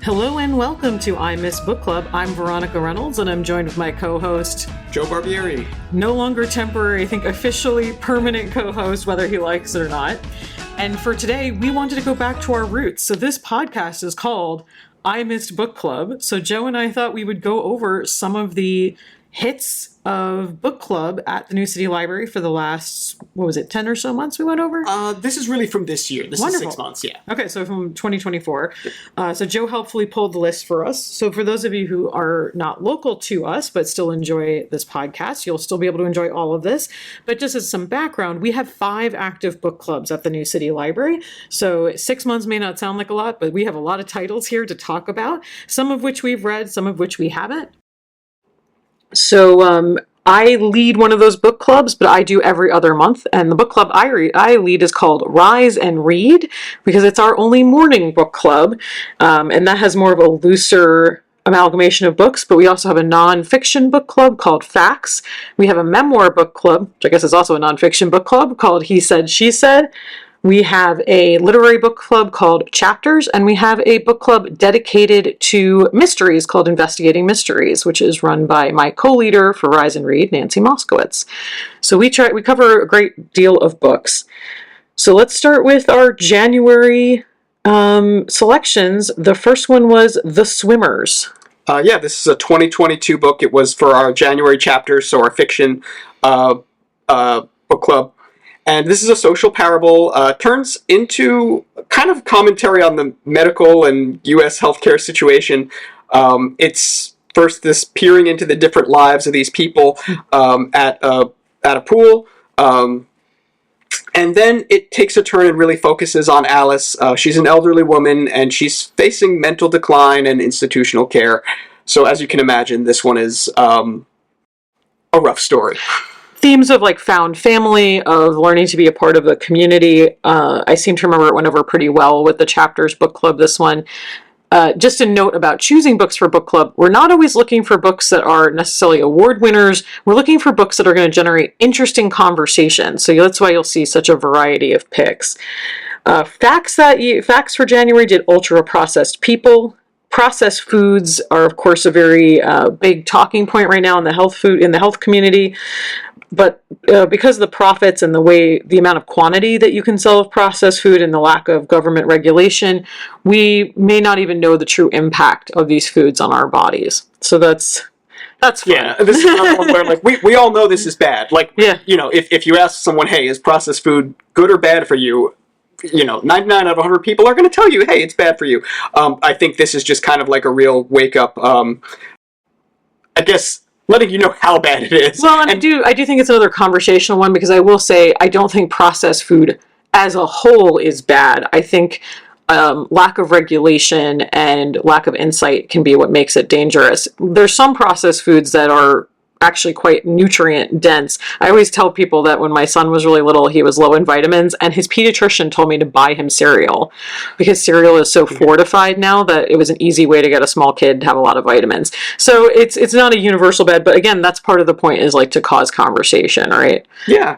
Hello and welcome to I Miss Book Club. I'm Veronica Reynolds and I'm joined with my co-host, Joe Barbieri. No longer temporary, I think officially permanent co-host, whether he likes it or not. And for today, we wanted to go back to our roots. So this podcast is called I Missed Book Club. So Joe and I thought we would go over some of the hits of book club at the New City Library for the last, 10 or so months we went over? This is really from this year. This Wonderful. is 6 months, yeah. Okay, so from 2024. So Joe helpfully pulled the list for us. So for those of you who are not local to us, but still enjoy this podcast, you'll still be able to enjoy all of this. But just as some background, we have 5 active book clubs at the New City Library. So 6 months may not sound like a lot, but we have a lot of titles here to talk about, some of which we've read, some of which we haven't. So I lead one of those book clubs, but I do every other month. And the book club I lead is called Rise and Read, because it's our only morning book club. And that has more of a looser amalgamation of books. But we also have a nonfiction book club called Facts. We have a memoir book club, which I guess is also a nonfiction book club, called He Said, She Said. We have a literary book club called Chapters, and we have a book club dedicated to mysteries called Investigating Mysteries, which is run by my co-leader for Rise and Read, Nancy Moskowitz. So we cover a great deal of books. So let's start with our January selections. The first one was The Swimmers. This is a 2022 book. It was for our January chapters, so our fiction book club. And this is a social parable, turns into kind of commentary on the medical and U.S. healthcare situation. It's first this peering into the different lives of these people at a pool. And then it takes a turn and really focuses on Alice. She's an elderly woman, and she's facing mental decline and institutional care. So as you can imagine, this one is a rough story. Themes of like found family, of learning to be a part of the community. I seem to remember it went over pretty well with the Chapters book club, this one. Just a note about choosing books for book club. We're not always looking for books that are necessarily award winners. We're looking for books that are going to generate interesting conversation. So that's why you'll see such a variety of picks. Facts for January did ultra processed people. Processed foods are, of course, a very big talking point right now in the health community. But because of the profits and the amount of quantity that you can sell of processed food and the lack of government regulation, we may not even know the true impact of these foods on our bodies. So that's fun. Yeah, this is another one where we all know this is bad. If you ask someone, hey, is processed food good or bad for you? 99 out of 100 people are going to tell you, hey, it's bad for you. I think this is just kind of like a real wake up. I guess, letting you know how bad it is. Well, and I do think it's another conversational one, because I will say I don't think processed food as a whole is bad. I think lack of regulation and lack of insight can be what makes it dangerous. There's some processed foods that are actually quite nutrient dense. I always tell people that when my son was really little, he was low in vitamins, and his pediatrician told me to buy him cereal, because cereal is so fortified now that it was an easy way to get a small kid to have a lot of vitamins. So it's not a universal bad, but again, that's part of the point, is like to cause conversation, right? Yeah.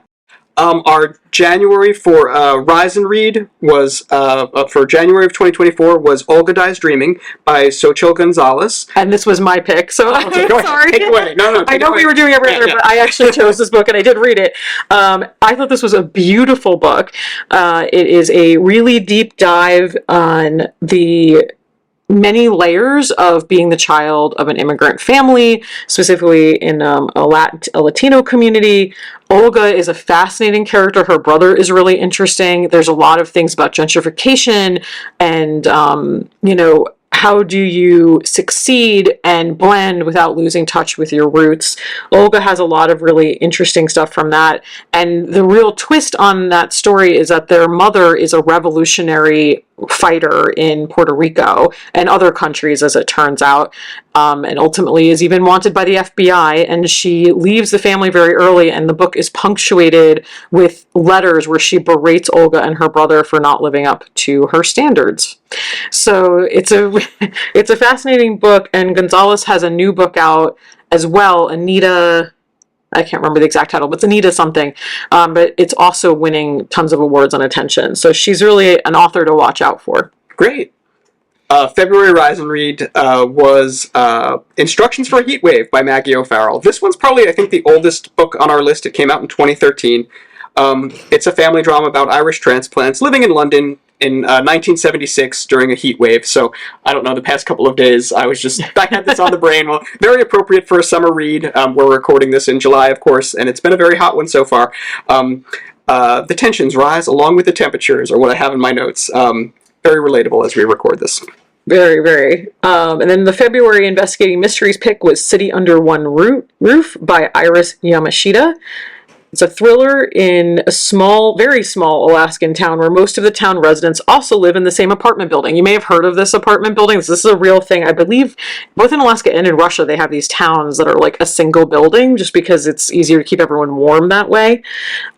Our January for Rise and Read was, for January of 2024, was Olga Dies Dreaming by Tso-Chil Gonzales. And this was my pick, so I'm sorry. Take it away. No, I know we were doing every other, but I actually chose this book and I did read it. I thought this was a beautiful book. It is a really deep dive on the many layers of being the child of an immigrant family, specifically in a Latino community. Olga is a fascinating character. Her brother is really interesting. There's a lot of things about gentrification and, how do you succeed and blend without losing touch with your roots? Olga has a lot of really interesting stuff from that. And the real twist on that story is that their mother is a revolutionary fighter in Puerto Rico and other countries, as it turns out, and ultimately is even wanted by the FBI. And she leaves the family very early, and the book is punctuated with letters where she berates Olga and her brother for not living up to her standards. So it's a fascinating book, and Gonzales has a new book out as well, Anita. I can't remember the exact title, but it's Anita something. But it's also winning tons of awards on attention. So she's really an author to watch out for. Great. February Rise and Read was Instructions for a Heat Wave by Maggie O'Farrell. This one's probably, I think, the oldest book on our list. It came out in 2013. It's a family drama about Irish transplants living in London in 1976 during a heat wave. So I don't know, the past couple of days I had this on the brain. Well, very appropriate for a summer read. We're recording this in July, of course, and it's been a very hot one so far. The tensions rise along with the temperatures, or what I have in my notes. Very relatable as we record this. Very, very. And then the February Investigating Mysteries pick was City Under One Roof by Iris Yamashita. It's a thriller in a small, very small Alaskan town where most of the town residents also live in the same apartment building. You may have heard of this apartment building. This is a real thing. I believe both in Alaska and in Russia, they have these towns that are like a single building just because it's easier to keep everyone warm that way.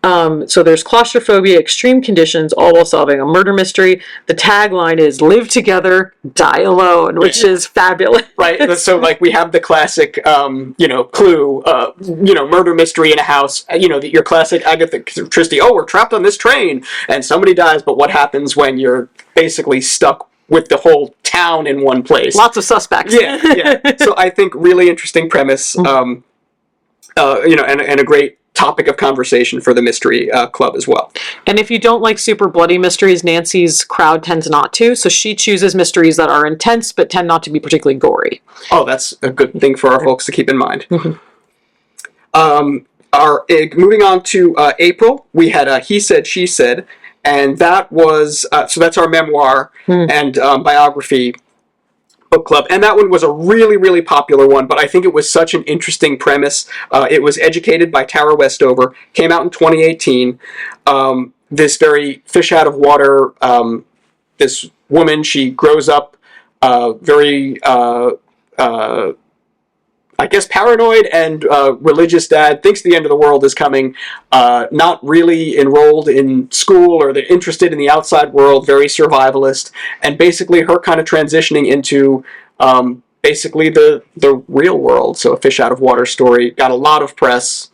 So there's claustrophobia, extreme conditions, all while solving a murder mystery. The tagline is "Live together, die alone," which is fabulous. Right. So like we have the classic, clue, murder mystery in a house, your classic Agatha Christie, we're trapped on this train and somebody dies, but what happens when you're basically stuck with the whole town in one place? Lots of suspects. Yeah. So I think really interesting premise, and a great topic of conversation for the mystery club as well. And if you don't like super bloody mysteries, Nancy's crowd tends not to, so she chooses mysteries that are intense but tend not to be particularly gory. Oh, that's a good thing for our folks to keep in mind. Moving on to April, we had He Said, She Said, and that was, so that's our memoir and biography book club, and that one was a really, really popular one, but I think it was such an interesting premise. It was educated by Tara Westover, came out in 2018. This very fish out of water, this woman, she grows up very paranoid and religious dad, thinks the end of the world is coming, not really enrolled in school or they're interested in the outside world, very survivalist, and basically her kind of transitioning into basically the real world. So a fish out of water story, got a lot of press.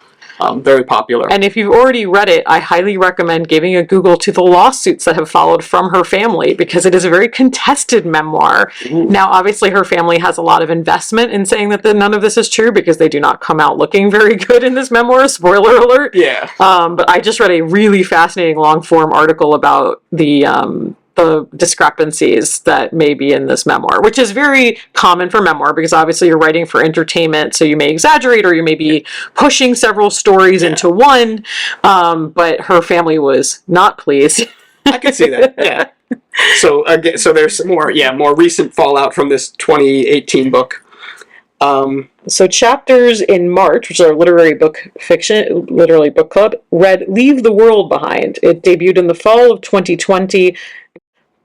Very popular. And if you've already read it, I highly recommend giving a Google to the lawsuits that have followed from her family, because it is a very contested memoir. Ooh. Now, obviously, her family has a lot of investment in saying that none of this is true, because they do not come out looking very good in this memoir. Spoiler alert. Yeah. But I just read a really fascinating long-form article about the discrepancies that may be in this memoir, which is very common for memoir, because obviously you're writing for entertainment, so you may exaggerate or you may be pushing several stories into one, but her family was not pleased. I can see that, yeah. So there's some more recent fallout from this 2018 book. So chapters in March, which is our literary book club, read Leave the World Behind. It debuted in the fall of 2020.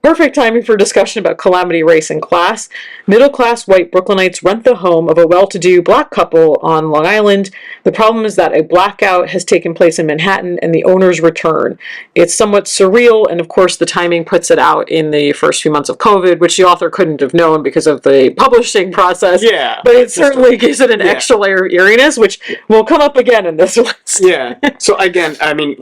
Perfect timing for discussion about calamity, race, and class. Middle-class white Brooklynites rent the home of a well-to-do black couple on Long Island. The problem is that a blackout has taken place in Manhattan and the owners return. It's somewhat surreal, and of course the timing puts it out in the first few months of COVID, which the author couldn't have known because of the publishing process. Yeah. But it certainly gives it an extra layer of eeriness, which will come up again in this list. Yeah. So again, I mean,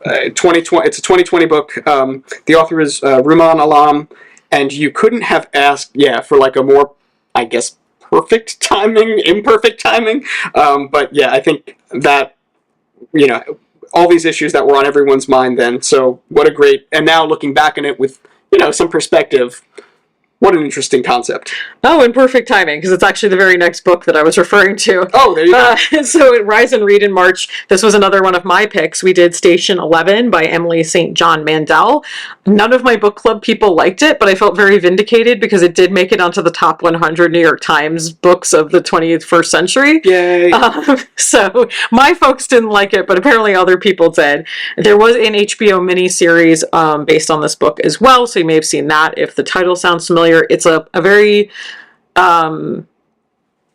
2020. It's a 2020 book. The author is Rumaan Alam, and you couldn't have asked, for like a more, I guess, imperfect timing. But yeah, I think that all these issues that were on everyone's mind then. So what a great, and now looking back on it with some perspective. What an interesting concept. Oh, and perfect timing, because it's actually the very next book that I was referring to. Oh, there you go. So at Rise and Read in March, this was another one of my picks. We did Station 11 by Emily St. John Mandel. None of my book club people liked it, but I felt very vindicated because it did make it onto the top 100 New York Times books of the 21st century. Yay. So my folks didn't like it, but apparently other people did. There was an HBO miniseries based on this book as well, so you may have seen that if the title sounds familiar. It's a very, it's an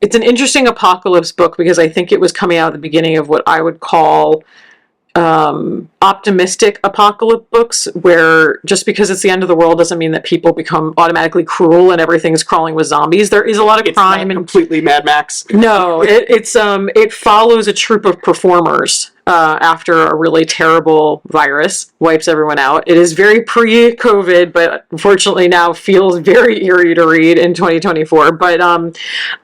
interesting apocalypse book because I think it was coming out at the beginning of what I would call optimistic apocalypse books, where just because it's the end of the world doesn't mean that people become automatically cruel and everything's crawling with zombies. There is a lot of crime and completely Mad Max. No, it follows a troupe of performers after a really terrible virus wipes everyone out. It is very pre-COVID, but unfortunately now feels very eerie to read in 2024. But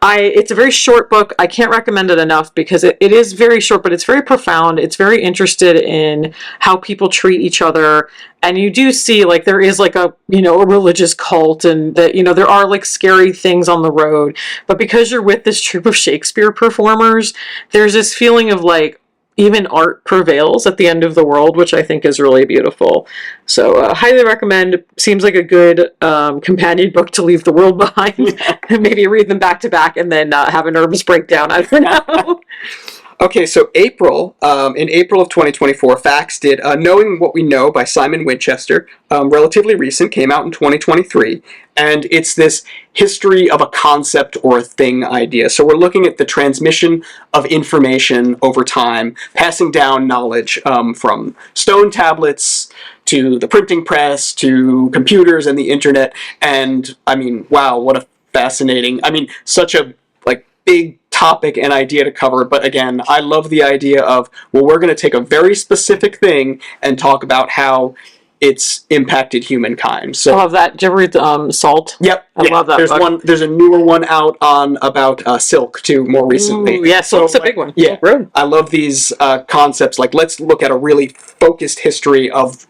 it's a very short book. I can't recommend it enough because it is very short, but it's very profound. It's very interested in how people treat each other. And you do see, like, there is, like, a religious cult, and that, there are, like, scary things on the road. But because you're with this troupe of Shakespeare performers, there's this feeling of, like, even art prevails at the end of the world, which I think is really beautiful. So, highly recommend. Seems like a good companion book to leave the world behind. And maybe read them back to back and then have a nervous breakdown. I don't know. Okay, so in April of 2024, Facts did Knowing What We Know by Simon Winchester, relatively recent, came out in 2023, and it's this history of a concept or a thing idea. So we're looking at the transmission of information over time, passing down knowledge from stone tablets to the printing press to computers and the internet, and I mean, wow, what a fascinating, such a, like, big topic and idea to cover, but again, I love the idea of, well, we're going to take a very specific thing and talk about how it's impacted humankind. So I love that. Did you ever read Salt? Yep. I love that book. There's a newer one out about silk too, more recently. Ooh, yeah, Silk's a big one. Yeah, I love these concepts. Like, let's look at a really focused history of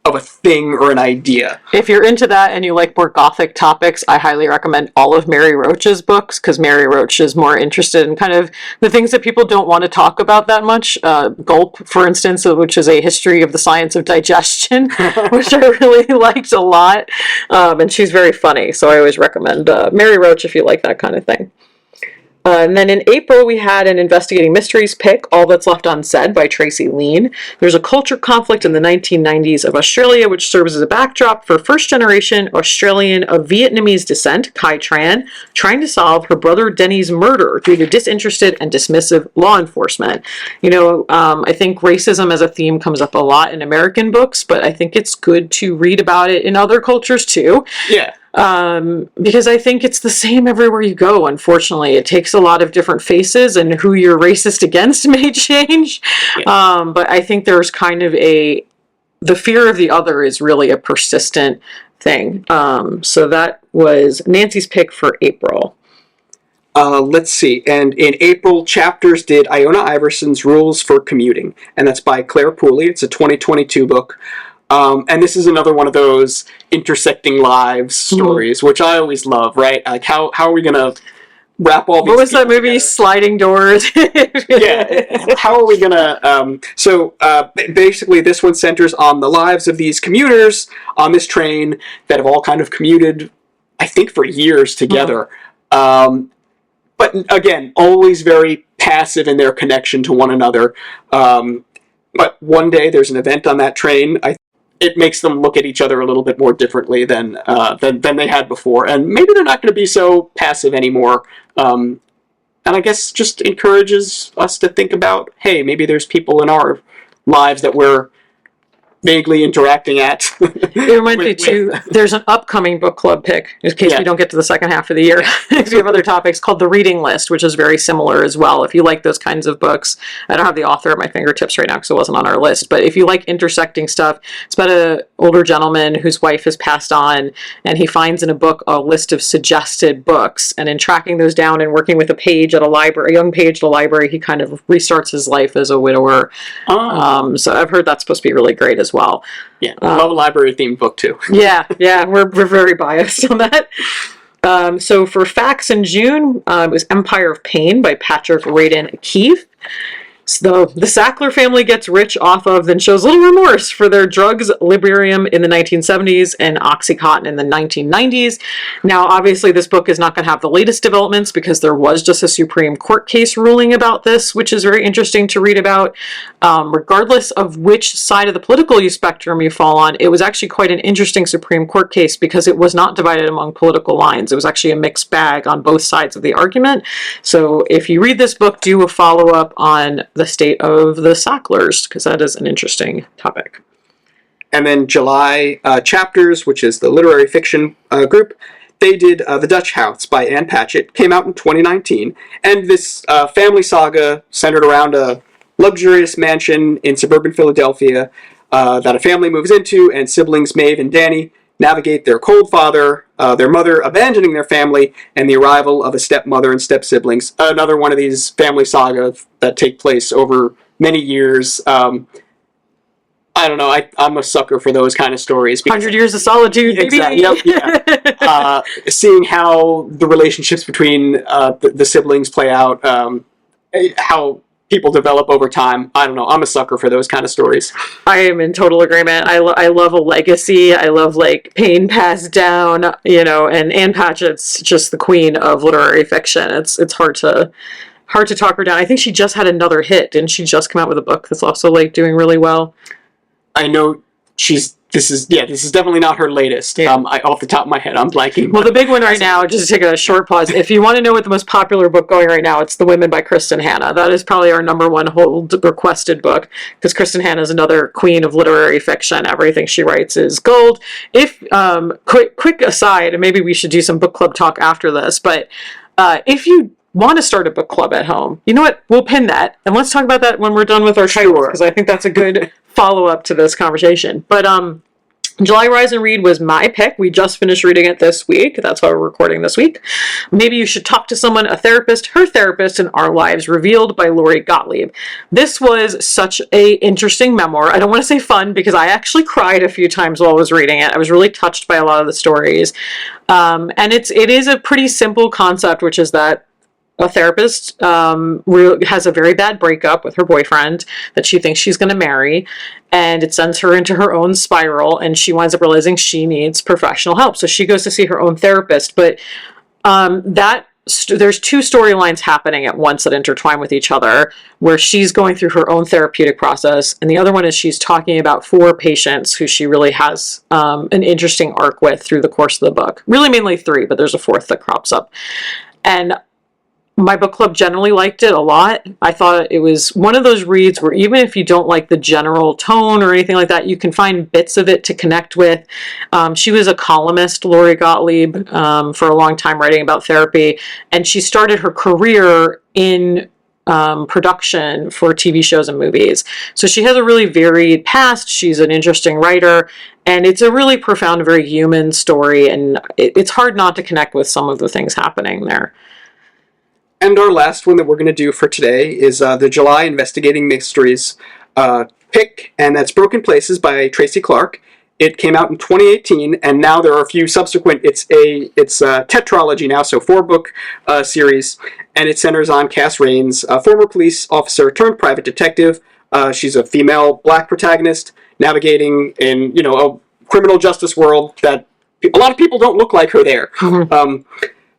a thing or an idea. If you're into that and you like more gothic topics, I highly recommend all of Mary Roach's books, because Mary Roach is more interested in kind of the things that people don't want to talk about that much. Gulp, for instance, which is a history of the science of digestion, which I really liked a lot. And she's very funny, so I always recommend Mary Roach if you like that kind of thing. And then in April, we had an Investigating Mysteries pick, All That's Left Unsaid by Tracey Lien. There's a culture conflict in the 1990s of Australia, which serves as a backdrop for first-generation Australian of Vietnamese descent, Kai Tran, trying to solve her brother Denny's murder due to disinterested and dismissive law enforcement. I think racism as a theme comes up a lot in American books, but I think it's good to read about it in other cultures too. Yeah. Because I think it's the same everywhere you go, unfortunately. It takes a lot of different faces, and who you're racist against may change. Yeah. But I think there's kind of the fear of the other is really a persistent thing. So that was Nancy's pick for April. Let's see. And in April, Chapters did Iona Iverson's Rules for Commuting, and that's by Claire Pooley. It's a 2022 book. And this is another one of those intersecting lives stories, which I always love, right? Like, how are we going to wrap all these What was that movie, together? Sliding Doors? Yeah. How are we going to... basically, this one centers on the lives of these commuters on this train that have all kind of commuted, I think, for years together. But again, always very passive in their connection to one another. But one day there's an event on that train. It makes them look at each other a little bit more differently than they had before, and maybe they're not going to be so passive anymore. And I guess just encourages us to think about, hey, maybe there's people in our lives that we're vaguely interacting at. It reminds me too, there's an upcoming book club pick, in case we don't get to the second half of the year, because we have other topics, called The Reading List, which is very similar as well. If you like those kinds of books, I don't have the author at my fingertips right now because it wasn't on our list, but if you like intersecting stuff, it's about an older gentleman whose wife has passed on, and he finds in a book a list of suggested books, and in tracking those down and working with a young page at a library, he kind of restarts his life as a widower. So I've heard that's supposed to be really great as well. Yeah, I love a library-themed book, too. yeah, we're very biased on that. So for Facts in June, it was Empire of Pain by Patrick Radden Keefe. So the Sackler family gets rich off of, then shows little remorse for their drugs, Librium in the 1970s and Oxycontin in the 1990s. Now, obviously, this book is not going to have the latest developments because there was just a Supreme Court case ruling about this, which is very interesting to read about. Regardless of which side of the political spectrum you fall on, it was actually quite an interesting Supreme Court case because it was not divided among political lines. It was actually a mixed bag on both sides of the argument. So if you read this book, do a follow-up on the state of the Sacklers, because that is an interesting topic. And then July, Chapters, which is the literary fiction group, they did The Dutch House by Anne Patchett, came out in 2019, and this family saga centered around a luxurious mansion in suburban Philadelphia that a family moves into, and siblings Maeve and Danny navigate their cold father, their mother abandoning their family, and the arrival of a stepmother and step-siblings. Another one of these family sagas that take place over many years. I don't know. I'm a sucker for those kind of stories. 100 Years of Solitude, baby. Exactly. Yep, yeah. Seeing how the relationships between the siblings play out, how people develop over time. I don't know. I'm a sucker for those kind of stories. I am in total agreement. I love a legacy. I love like pain passed down, and Anne Patchett's just the queen of literary fiction. It's hard to talk her down. I think she just had another hit. Didn't she just come out with a book that's also like doing really well? I know this is definitely not her latest. Yeah. Off the top of my head, I'm blanking. Well, the big one right now, just to take a short pause, if you want to know what the most popular book going right now, it's The Women by Kristen Hanna. That is probably our number one requested book, because Kristen Hanna is another queen of literary fiction. Everything she writes is gold. If quick aside, and maybe we should do some book club talk after this, but if you want to start a book club at home, you know what? We'll pin that, and let's talk about that when we're done with our titles, because I think that's a good follow-up to this conversation. But July Rise and Read was my pick. We just finished reading it this week. That's why we're recording this week. Maybe You Should Talk to Someone, a Therapist, Her Therapist, and Our Lives Revealed by Lori Gottleib. This was such a interesting memoir. I don't want to say fun, because I actually cried a few times while I was reading it. I was really touched by a lot of the stories. And it is a pretty simple concept, which is that a therapist has a very bad breakup with her boyfriend that she thinks she's going to marry, and it sends her into her own spiral, and she winds up realizing she needs professional help. So she goes to see her own therapist, but there's two storylines happening at once that intertwine with each other, where she's going through her own therapeutic process, and the other one is she's talking about 4 patients who she really has an interesting arc with through the course of the book. Really mainly 3, but there's a 4th that crops up. And my book club generally liked it a lot. I thought it was one of those reads where even if you don't like the general tone or anything like that, you can find bits of it to connect with. She was a columnist, Lori Gottleib, for a long time, writing about therapy, and she started her career in production for TV shows and movies. So she has a really varied past. She's an interesting writer, and it's a really profound, very human story, and it's hard not to connect with some of the things happening there. And our last one that we're going to do for today is the July Investigating Mysteries pick, and that's Broken Places by Tracey Clark. It came out in 2018, and now there are a few subsequent. It's a tetralogy now, so 4-book series, and it centers on Cass Raines, a former police officer turned private detective. She's a female black protagonist navigating in a criminal justice world that a lot of people don't look like her there. Mm-hmm.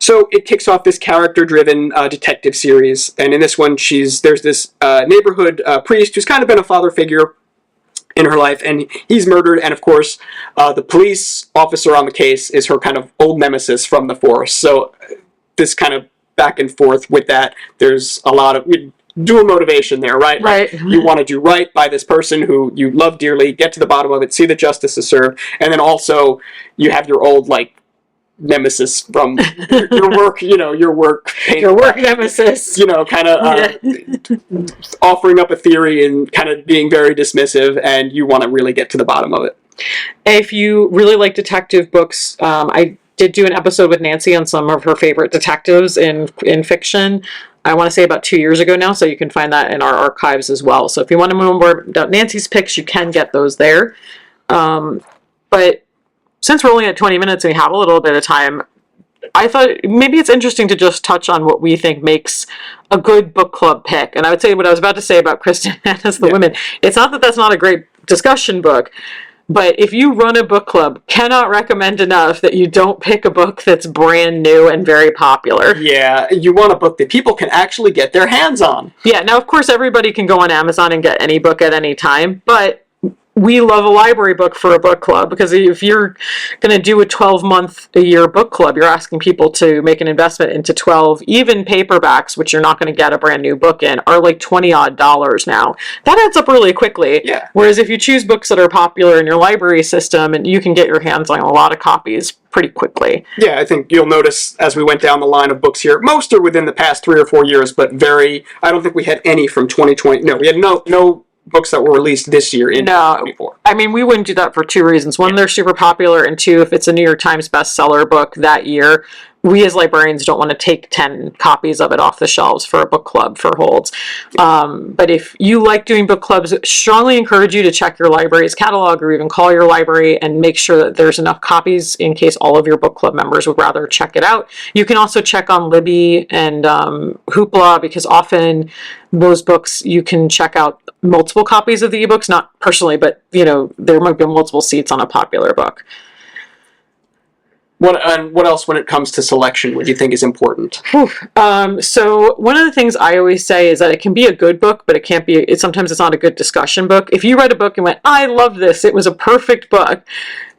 So it kicks off this character-driven detective series, and in this one, there's this neighborhood priest who's kind of been a father figure in her life, and he's murdered, and of course, the police officer on the case is her kind of old nemesis from the force. So this kind of back and forth with that, there's a lot of dual motivation there, right? Right. You want to do right by this person who you love dearly, get to the bottom of it, see that justice is served, and then also you have your old, nemesis from your work, your work nemesis, kind of offering up a theory and kind of being very dismissive, and you want to really get to the bottom of it. If you really like detective books, I did do an episode with Nancy on some of her favorite detectives in fiction. I want to say about 2 years ago now, so you can find that in our archives as well. So if you want to know more about Nancy's picks, you can get those there. But since we're only at 20 minutes and we have a little bit of time, I thought maybe it's interesting to just touch on what we think makes a good book club pick. And I would say what I was about to say about Kristen Hanna's The Women. It's not that that's not a great discussion book, but if you run a book club, cannot recommend enough that you don't pick a book that's brand new and very popular. Yeah, you want a book that people can actually get their hands on. Yeah, now of course everybody can go on Amazon and get any book at any time, but we love a library book for a book club, because if you're going to do a 12-month-a-year book club, you're asking people to make an investment into 12, even paperbacks, which you're not going to get a brand new book in, are like $20 odd now. That adds up really quickly. Yeah. Whereas if you choose books that are popular in your library system, and you can get your hands on a lot of copies pretty quickly. Yeah, I think you'll notice as we went down the line of books here, most are within the past 3 or 4 years, but I don't think we had any from 2020. No, we had no books that were released this year in 2024. I mean, we wouldn't do that for 2 reasons. One, they're super popular, and 2, if it's a New York Times bestseller book that year, we as librarians don't want to take 10 copies of it off the shelves for a book club for holds. But if you like doing book clubs, strongly encourage you to check your library's catalog, or even call your library and make sure that there's enough copies in case all of your book club members would rather check it out. You can also check on Libby and Hoopla, because often those books you can check out multiple copies of the ebooks, not personally, but there might be multiple seats on a popular book. What else when it comes to selection would you think is important? So one of the things I always say is that it can be a good book, but sometimes it's not a good discussion book. If you read a book and went, I love this, it was a perfect book.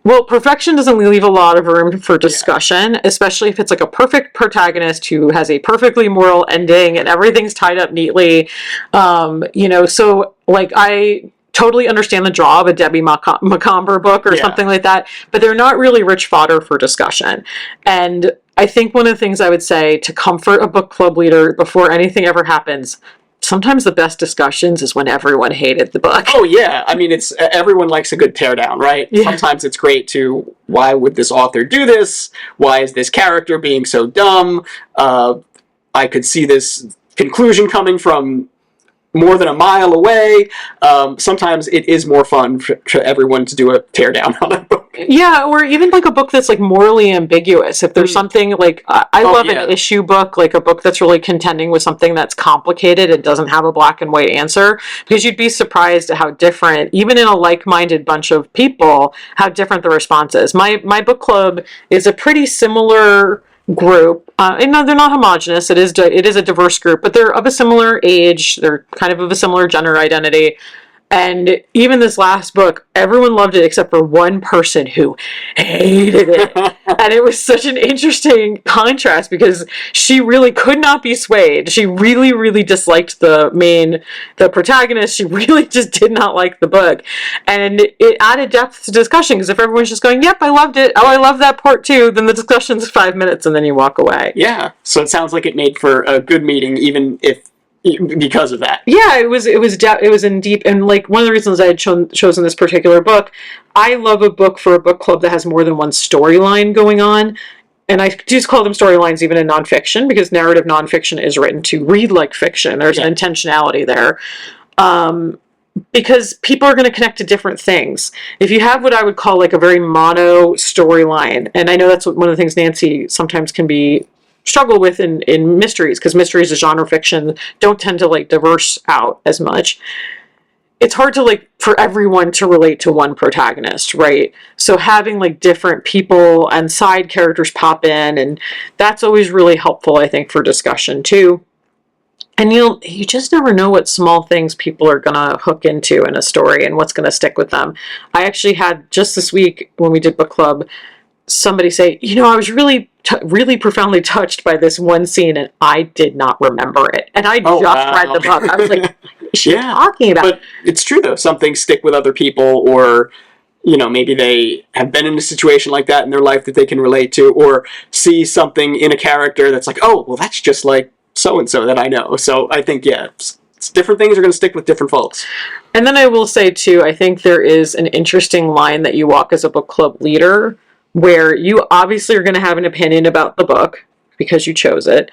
Well, perfection doesn't leave a lot of room for discussion, especially if it's like a perfect protagonist who has a perfectly moral ending and everything's tied up neatly. So like I totally understand the draw of a Debbie Macomber book or something like that, but they're not really rich fodder for discussion. And I think one of the things I would say to comfort a book club leader before anything ever happens, sometimes the best discussions is when everyone hated the book. Oh yeah, I mean, everyone likes a good teardown, right? Yeah. Sometimes it's great to, why would this author do this? Why is this character being so dumb? I could see this conclusion coming from more than a mile away. Sometimes it is more fun for everyone to do a teardown on a book. Yeah, or even like a book that's like morally ambiguous. If there's something like, I love an issue book, like a book that's really contending with something that's complicated and doesn't have a black and white answer, because you'd be surprised at how different, even in a like-minded bunch of people, how different the response is. My book club is a pretty similar group. And no, they're not homogenous. It is a diverse group, but they're of a similar age. They're kind of a similar gender identity. And even this last book, everyone loved it except for one person who hated it. And it was such an interesting contrast because she really could not be swayed. She really, really disliked the protagonist. She really just did not like the book. And it added depth to discussion, because if everyone's just going, yep, I loved it. Oh, I love that part too. Then the discussion's 5 minutes and then you walk away. Yeah. So it sounds like it made for a good meeting, even because of that. Yeah, it was in deep, and like one of the reasons I had chosen this particular book, I love a book for a book club that has more than one storyline going on. And I just call them storylines even in nonfiction, because narrative nonfiction is written to read like fiction. There's an intentionality there. Because people are going to connect to different things. If you have what I would call like a very mono storyline, and I know that's one of the things Nancy sometimes can be struggle with in mysteries, because mysteries as genre fiction don't tend to like diverse out as much. It's hard to like for everyone to relate to one protagonist, right? So having like different people and side characters pop in, and that's always really helpful, I think, for discussion too. And you just never know what small things people are gonna hook into in a story and what's gonna stick with them. I actually had just this week when we did book club, somebody say, I was really profoundly touched by this one scene, and I did not remember it. And I read the book. I was like, what is she talking about? But it's true, though. Some things stick with other people, or, maybe they have been in a situation like that in their life that they can relate to, or see something in a character that's like, oh, well, that's just like so-and-so that I know. So I think, it's different things are going to stick with different folks. And then I will say, too, I think there is an interesting line that you walk as a book club leader, where you obviously are going to have an opinion about the book because you chose it.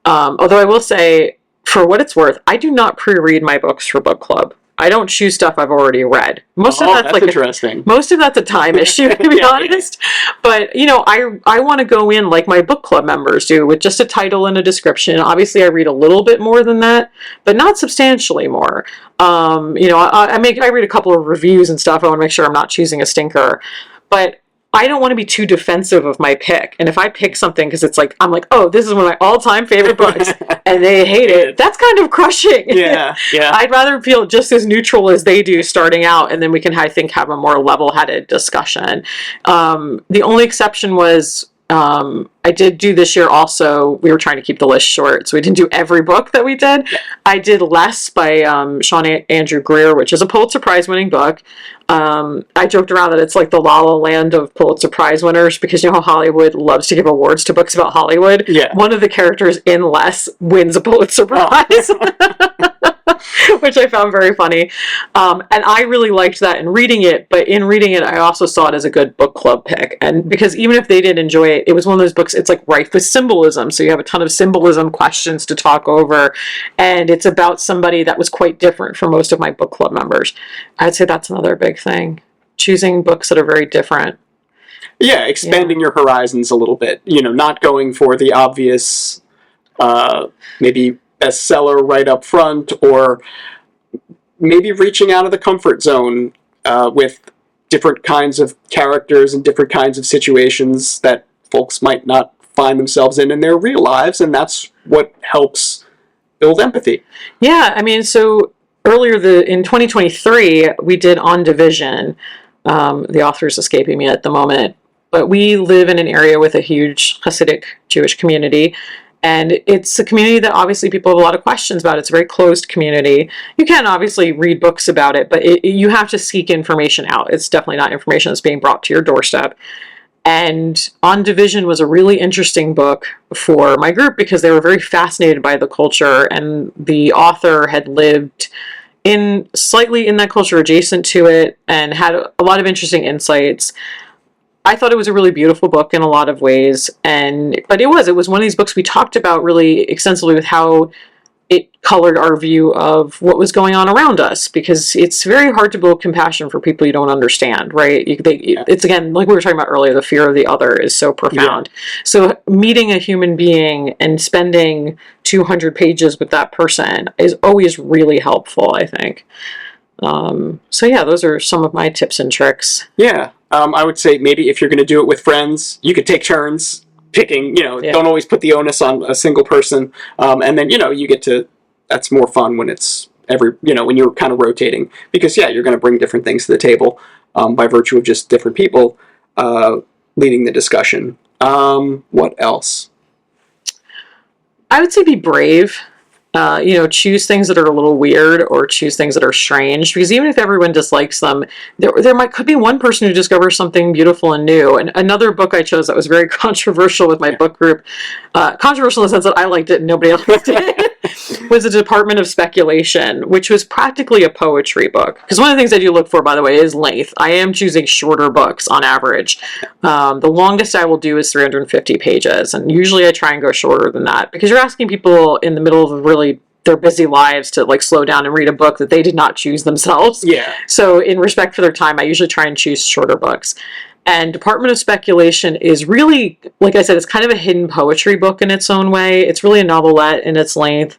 Although I will say, for what it's worth, I do not pre-read my books for book club. I don't choose stuff I've already read. Most of that's like interesting. Most of that's a time issue, to be honest. But I want to go in like my book club members do, with just a title and a description. Obviously, I read a little bit more than that, but not substantially more. I read a couple of reviews and stuff. I want to make sure I'm not choosing a stinker. But I don't want to be too defensive of my pick. And if I pick something because it's like, I'm like, oh, this is one of my all-time favorite books, and they hate it, that's kind of crushing. Yeah, yeah. I'd rather feel just as neutral as they do starting out, and then we can, I think, have a more level-headed discussion. The only exception was, I did do this year also, we were trying to keep the list short, so we didn't do every book that we did. Yeah. I did Less by Sean Andrew Greer, which is a Pulitzer Prize winning book. I joked around that it's like the La La Land of Pulitzer Prize winners, because you know how Hollywood loves to give awards to books about Hollywood? Yeah. One of the characters in Less wins a Pulitzer Prize. Which I found very funny. And I really liked that in reading it, but in reading it, I also saw it as a good book club pick. And because even if they didn't enjoy it, it was one of those books, it's like rife with symbolism. So you have a ton of symbolism questions to talk over. And it's about somebody that was quite different from most of my book club members. I'd say that's another big thing. Choosing books that are very different. Yeah, expanding your horizons a little bit. You know, not going for the obvious, maybe bestseller right up front, or maybe reaching out of the comfort zone with different kinds of characters and different kinds of situations that folks might not find themselves in their real lives, and that's what helps build empathy. Yeah, I mean, so earlier in 2023, we did On Division. The author's escaping me at the moment, but we live in an area with a huge Hasidic Jewish community. And it's a community that obviously people have a lot of questions about. It's a very closed community. You can obviously read books about it, but you have to seek information out. It's definitely not information that's being brought to your doorstep. And On Division was a really interesting book for my group because they were very fascinated by the culture, and the author had lived slightly in that culture, adjacent to it, and had a lot of interesting insights. I thought it was a really beautiful book in a lot of ways, but it was one of these books we talked about really extensively with how it colored our view of what was going on around us, because it's very hard to build compassion for people you don't understand, right? It's, again, like we were talking about earlier, the fear of the other is so profound. Yeah. So meeting a human being and spending 200 pages with that person is always really helpful, I think. So yeah, those are some of my tips and tricks. Yeah. I would say maybe if you're going to do it with friends, you could take turns picking, don't always put the onus on a single person. And then, you get to, that's more fun when it's when you're kind of rotating, because you're going to bring different things to the table, by virtue of just different people, leading the discussion. What else? I would say be brave. Choose things that are a little weird, or choose things that are strange, because even if everyone dislikes them, there could be one person who discovers something beautiful and new. And another book I chose that was very controversial with my book group, controversial in the sense that I liked it and nobody else liked it, was The Department of Speculation, which was practically a poetry book. Because one of the things I do look for, by the way, is length. I am choosing shorter books on average. The longest I will do is 350 pages, and usually I try and go shorter than that, because you're asking people in the middle of their busy lives to slow down and read a book that they did not choose themselves. Yeah. So in respect for their time, I usually try and choose shorter books. And Department of Speculation is really, like I said, it's kind of a hidden poetry book in its own way. It's really a novelette in its length.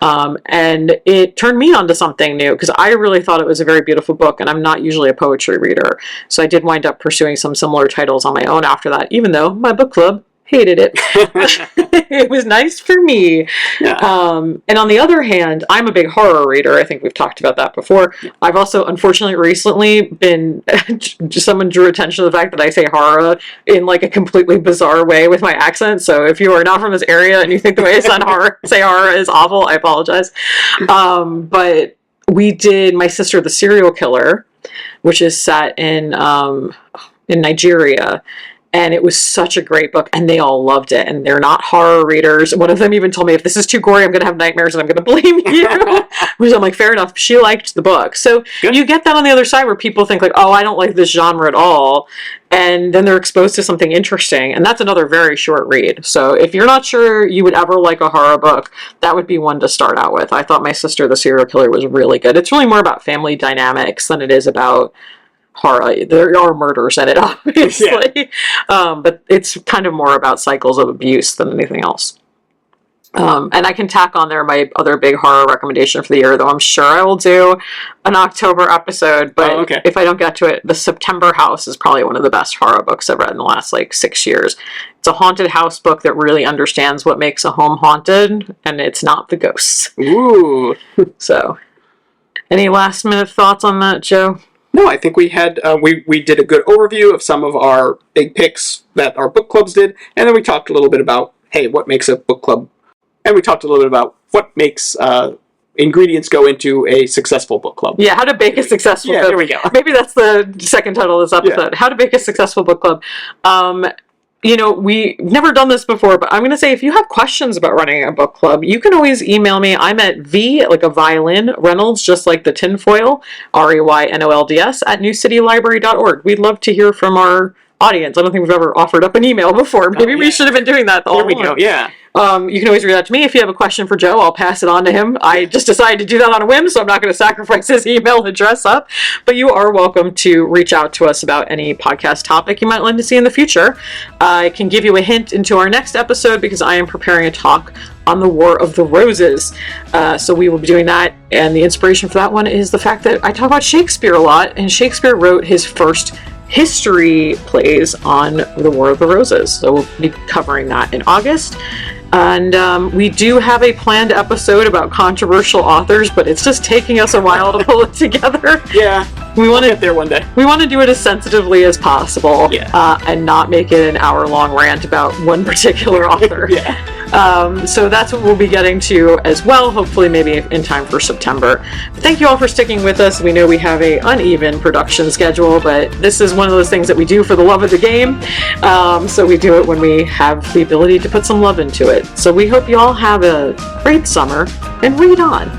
And it turned me onto something new, because I really thought it was a very beautiful book, and I'm not usually a poetry reader. So I did wind up pursuing some similar titles on my own after that, even though my book club hated it. It was nice for me. Yeah. And on the other hand, I'm a big horror reader. I think we've talked about that before. Yeah. I've also, unfortunately, recently been, someone drew attention to the fact that I say horror in a completely bizarre way with my accent. So if you are not from this area and you think the way I say horror is awful, I apologize. But we did My Sister the Serial Killer, which is set in Nigeria. And it was such a great book, and they all loved it, and they're not horror readers. One of them even told me, if this is too gory, I'm going to have nightmares, and I'm going to blame you. Which I'm like, fair enough. She liked the book. So Good. You get that on the other side, where people think oh, I don't like this genre at all. And then they're exposed to something interesting. And that's another very short read. So if you're not sure you would ever like a horror book, that would be one to start out with. I thought My Sister the Serial Killer was really good. It's really more about family dynamics than it is about horror. There are murders in it, obviously. Yeah. But it's kind of more about cycles of abuse than anything else. And I can tack on there my other big horror recommendation for the year, though I'm sure I will do an October episode. But if I don't get to it, The September House is probably one of the best horror books I've read in the last 6 years. It's a haunted house book that really understands what makes a home haunted, and it's not the ghosts. Ooh. So, any last minute thoughts on that, Joe? No, I think we had we did a good overview of some of our big picks that our book clubs did, and then we talked a little bit about, hey, what makes a book club, and we talked a little bit about what makes ingredients go into a successful book club. Yeah, how to bake a successful book. There we go. Maybe that's the second title of this episode. Yeah. How to bake a successful book club. We've never done this before, but I'm going to say if you have questions about running a book club, you can always email me. I'm at V, like a violin, Reynolds, just like the tinfoil, REYNOLDS, at newcitylibrary.org. We'd love to hear from our audience. I don't think we've ever offered up an email before. Maybe we should have been doing that the whole time. Yeah. You can always reach out to me. If you have a question for Joe, I'll pass it on to him. I just decided to do that on a whim, so I'm not going to sacrifice his email address up. But you are welcome to reach out to us about any podcast topic you might like to see in the future. I can give you a hint into our next episode because I am preparing a talk on the War of the Roses. So we will be doing that, and the inspiration for that one is the fact that I talk about Shakespeare a lot, and Shakespeare wrote his first history plays on the War of the Roses. So we'll be covering that in August. And we do have a planned episode about controversial authors, but it's just taking us a while to pull it together. Yeah, we want to get there one day. We want to do it as sensitively as possible, and not make it an hour-long rant about one particular author. So that's what we'll be getting to as well, hopefully maybe in time for September. Thank you all for sticking with us. We know we have an uneven production schedule, but this is one of those things that we do for the love of the game. So we do it when we have the ability to put some love into it. So we hope you all have a great summer, and read on.